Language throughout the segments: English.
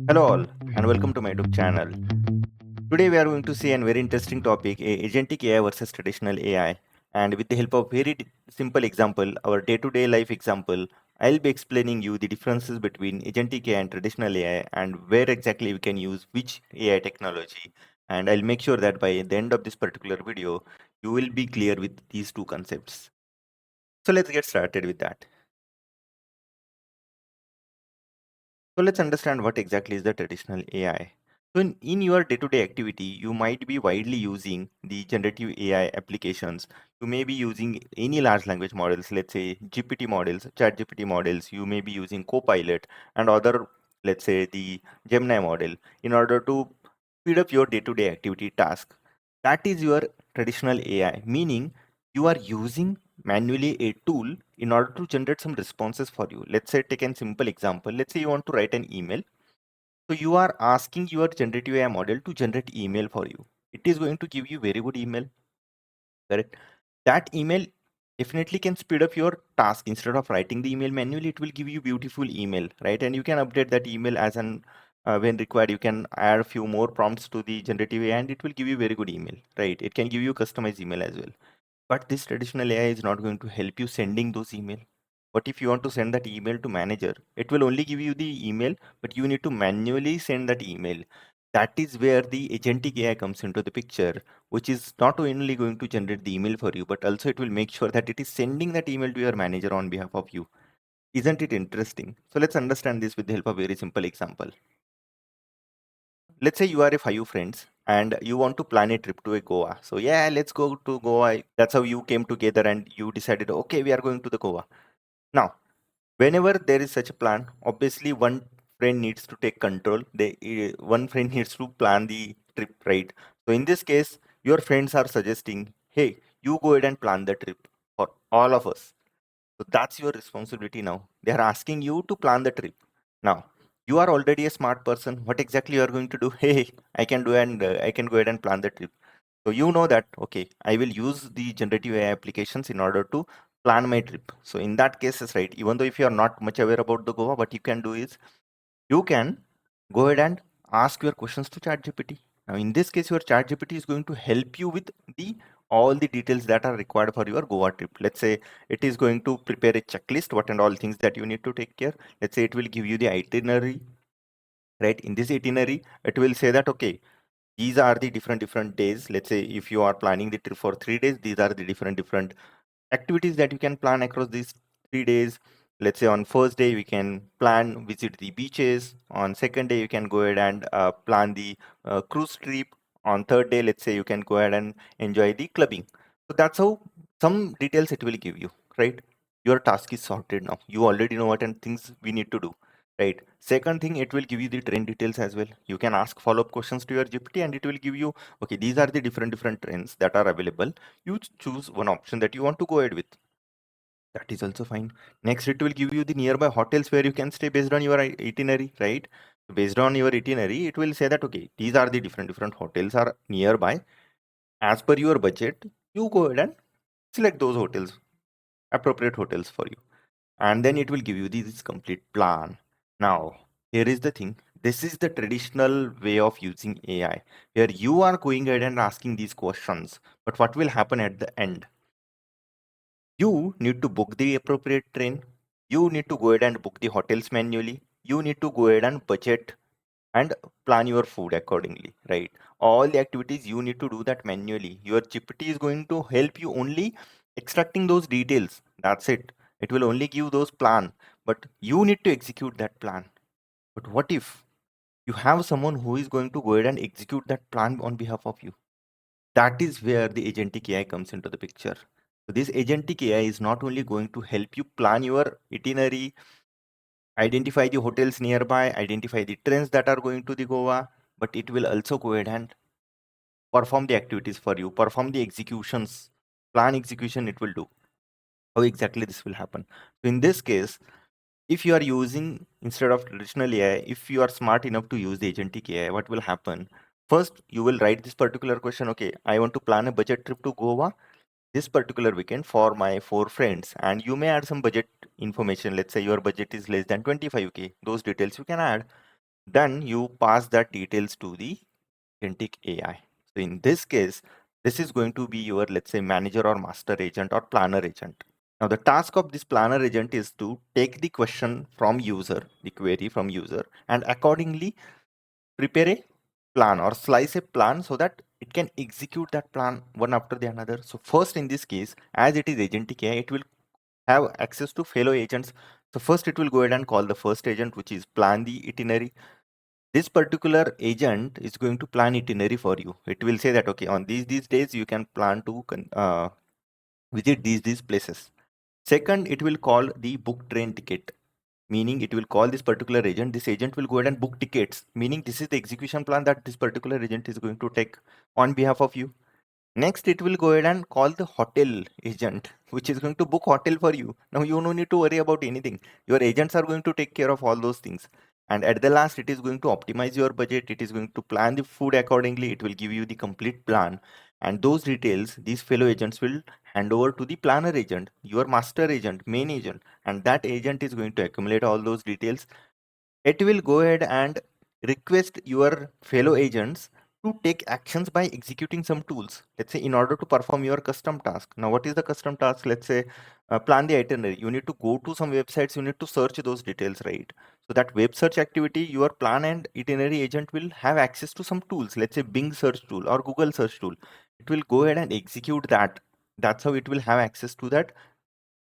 Hello all and welcome to my YouTube channel. Today we are going to see a very interesting topic, agentic AI versus traditional AI. And with the help of simple example, our day-to-day life example, I'll be explaining you the differences between agentic AI and traditional AI and where exactly we can use which AI technology. And I'll make sure that by the end of this particular video, you will be clear with these two concepts. So let's get started with that. So let's understand what exactly is the traditional AI. So in your day-to-day activity, you might be widely using the generative AI applications. You may be using any large language models, let's say GPT models, ChatGPT models. You may be using Copilot and other, let's say the Gemini model in order to speed up your day-to-day activity task. That is your traditional AI, meaning you are using manually a tool in order to generate some responses for you. Let's say take a simple example. Let's say you want to write an email. So you are asking your generative AI model to generate email for you. It is going to give you very good email, correct? That email definitely can speed up your task. Instead of writing the email manually, it will give you beautiful email, right? And you can update that email as an when required. You can add a few more prompts to the generative AI and it will give you very good email, right? It can give you customized email as well. But this traditional AI is not going to help you sending those email. What if you want to send that email to manager? It will only give you the email, but you need to manually send that email. That is where the agentic AI comes into the picture, which is not only going to generate the email for you, but also it will make sure that it is sending that email to your manager on behalf of you. Isn't it interesting? So let's understand this with the help of a very simple example. Let's say you are a five friends and you want to plan a trip to a Goa. So yeah, let's go to Goa. That's how you came together and you decided, okay, we are going to the Goa. Now, whenever there is such a plan, obviously one friend needs to take control. One friend needs to plan the trip, right? So in this case, your friends are suggesting, hey, you go ahead and plan the trip for all of us. So that's your responsibility now. They are asking you to plan the trip. Now, you are already a smart person. What exactly you are going to do? Hey, I can do and I can go ahead and plan the trip. So you know that, okay, I will use the generative AI applications in order to plan my trip. So in that case, is right. Even though if you are not much aware about the Goa, what you can do is you can go ahead and ask your questions to ChatGPT. Now, in this case, your ChatGPT is going to help you with the all the details that are required for your Goa trip. Let's say it is going to prepare a checklist, what and all things that you need to take care. Let's say it will give you the itinerary, right? In this itinerary, it will say that, okay, these are the different days. Let's say if you are planning the trip for 3 days, these are the different activities that you can plan across these 3 days. Let's say on first day we can plan visit the beaches. On second day you can go ahead and plan the cruise trip. On third day, let's say you can go ahead and enjoy the clubbing. So that's how some details it will give you, right? Your task is sorted now. You already know what and things we need to do, right? Second thing, it will give you the train details as well. You can ask follow-up questions to your GPT and it will give you, okay, these are the different trains that are available. You choose one option that you want to go ahead with. That is also fine. Next, it will give you the nearby hotels where you can stay based on your itinerary, right? Based on your itinerary, it will say that, okay, these are the different hotels are nearby. As per your budget, you go ahead and select those hotels, appropriate hotels for you. And then it will give you this complete plan. Now, here is the thing. This is the traditional way of using AI, where you are going ahead and asking these questions. But what will happen at the end? You need to book the appropriate train. You need to go ahead and book the hotels manually. You need to go ahead and budget and plan your food accordingly, right? All the activities you need to do that manually. Your GPT is going to help you only extracting those details. That's it. It will only give those plan, but you need to execute that plan. But what if you have someone who is going to go ahead and execute that plan on behalf of you? That is where the agentic AI comes into the picture. So this agentic AI is not only going to help you plan your itinerary, identify the hotels nearby, identify the trains that are going to the Goa, but it will also go ahead and perform the activities for you, perform the executions, plan execution it will do. How exactly this will happen? So in this case, if you are using instead of traditional AI, if you are smart enough to use the agentic AI, what will happen? First, you will write this particular question. Okay, I want to plan a budget trip to Goa this particular weekend for my four friends, and you may add some budget information. Let's say your budget is less than 25k. Those details you can add. Then you pass that details to the agentic AI. So in this case, this is going to be your, let's say, manager or master agent or planner agent. Now the task of this planner agent is to take the question from user, the query from user, and accordingly prepare a plan or slice a plan so that it can execute that plan one after the another. So first in this case, as it is agentic AI, it will have access to fellow agents. So first it will go ahead and call the first agent, which is plan the itinerary. This particular agent is going to plan itinerary for you. It will say that, okay, on these days you can plan to visit these places. Second, it will call the book train ticket, meaning it will call this particular agent. This agent will go ahead and book tickets, meaning this is the execution plan that this particular agent is going to take on behalf of you. Next, it will go ahead and call the hotel agent, which is going to book hotel for you. Now you no need to worry about anything. Your agents are going to take care of all those things. And at the last, it is going to optimize your budget. It is going to plan the food accordingly. It will give you the complete plan. And those details, these fellow agents will hand over to the planner agent, your master agent, main agent. And that agent is going to accumulate all those details. It will go ahead and request your fellow agents to take actions by executing some tools. Let's say in order to perform your custom task. Now, what is the custom task? Let's say plan the itinerary. You need to go to some websites. You need to search those details, right? So that web search activity, your plan and itinerary agent will have access to some tools. Let's say Bing search tool or Google search tool. It will go ahead and execute that. That's how it will have access to that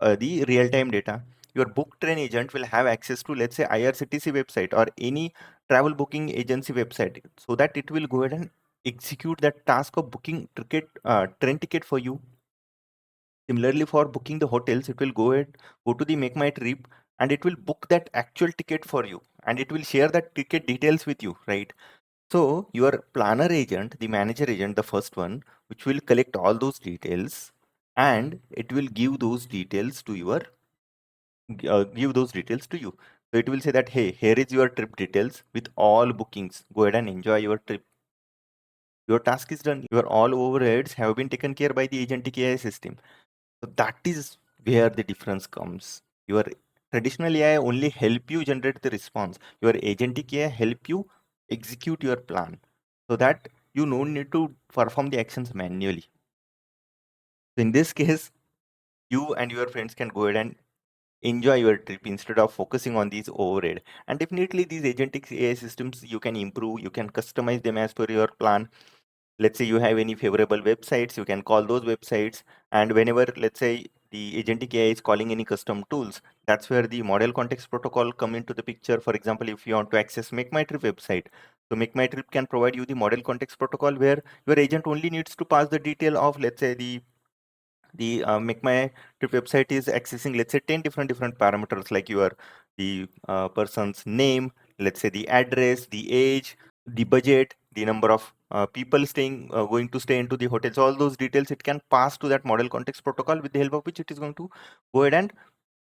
the real-time data. Your book train agent will have access to, let's say, IRCTC website or any travel booking agency website, so that it will go ahead and execute that task of booking train ticket for you. Similarly, for booking the hotels, it will go to the Make My Trip, and it will book that actual ticket for you, and it will share that ticket details with you, right? So your planner agent, the manager agent, the first one, which will collect all those details, and it will give those details to you. So it will say that, hey, here is your trip details with all bookings. Go ahead and enjoy your trip. Your task is done. Your all overheads have been taken care by the agentic AI system. So that is where the difference comes. Your traditional AI only help you generate the response. Your agentic AI help you execute your plan, so that you don't need to perform the actions manually. So in this case, you and your friends can go ahead and enjoy your trip instead of focusing on these overhead. And definitely these agentic AI systems, you can improve, you can customize them as per your plan. Let's say you have any favorable websites, you can call those websites. And whenever, let's say, the agentic AI is calling any custom tools, that's where the model context protocol come into the picture. For example, if you want to access Make My Trip website, so Make My Trip can provide you the model context protocol, where your agent only needs to pass the detail of, let's say, the Make My Trip website is accessing, let's say, 10 different parameters, like your the person's name, let's say the address, the age, the budget, the number of people going to stay into the hotels. All those details it can pass to that model context protocol, with the help of which it is going to go ahead and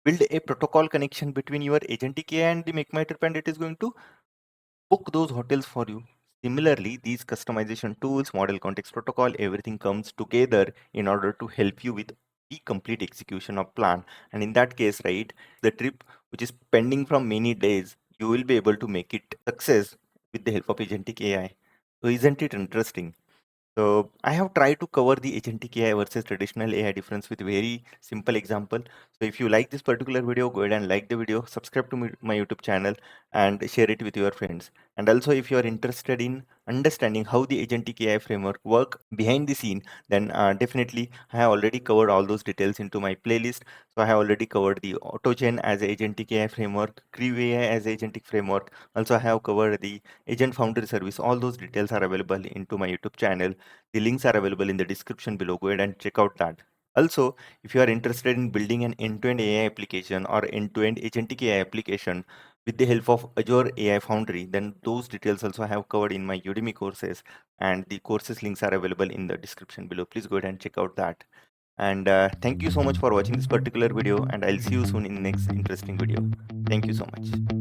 build a protocol connection between your agentic AI and the Make My Trip, and it is going to book those hotels for you. Similarly, these customization tools, model context protocol, everything comes together in order to help you with the complete execution of plan. And in that case, right, the trip which is pending from many days, you will be able to make it success with the help of agentic AI. So isn't it interesting? So I have tried to cover the agentic AI versus traditional AI difference with very simple example. So if you like this particular video, go ahead and like the video, subscribe to my YouTube channel, and share it with your friends. And also, if you are interested in understanding how the agentic AI framework work behind the scene, then definitely I have already covered all those details into my playlist. So I have already covered the AutoGen as a agentic AI framework, Crew AI as a agentic framework. Also, I have covered the Agent Foundry service. All those details are available into my YouTube channel. The links are available in the description below. Go ahead and check out that. Also, if you are interested in building an end-to-end AI application or end-to-end agentic AI application with the help of Azure AI Foundry, then those details also I have covered in my Udemy courses, and the courses links are available in the description below. Please go ahead and check out that. And thank you so much for watching this particular video, and I'll see you soon in the next interesting video. Thank you so much.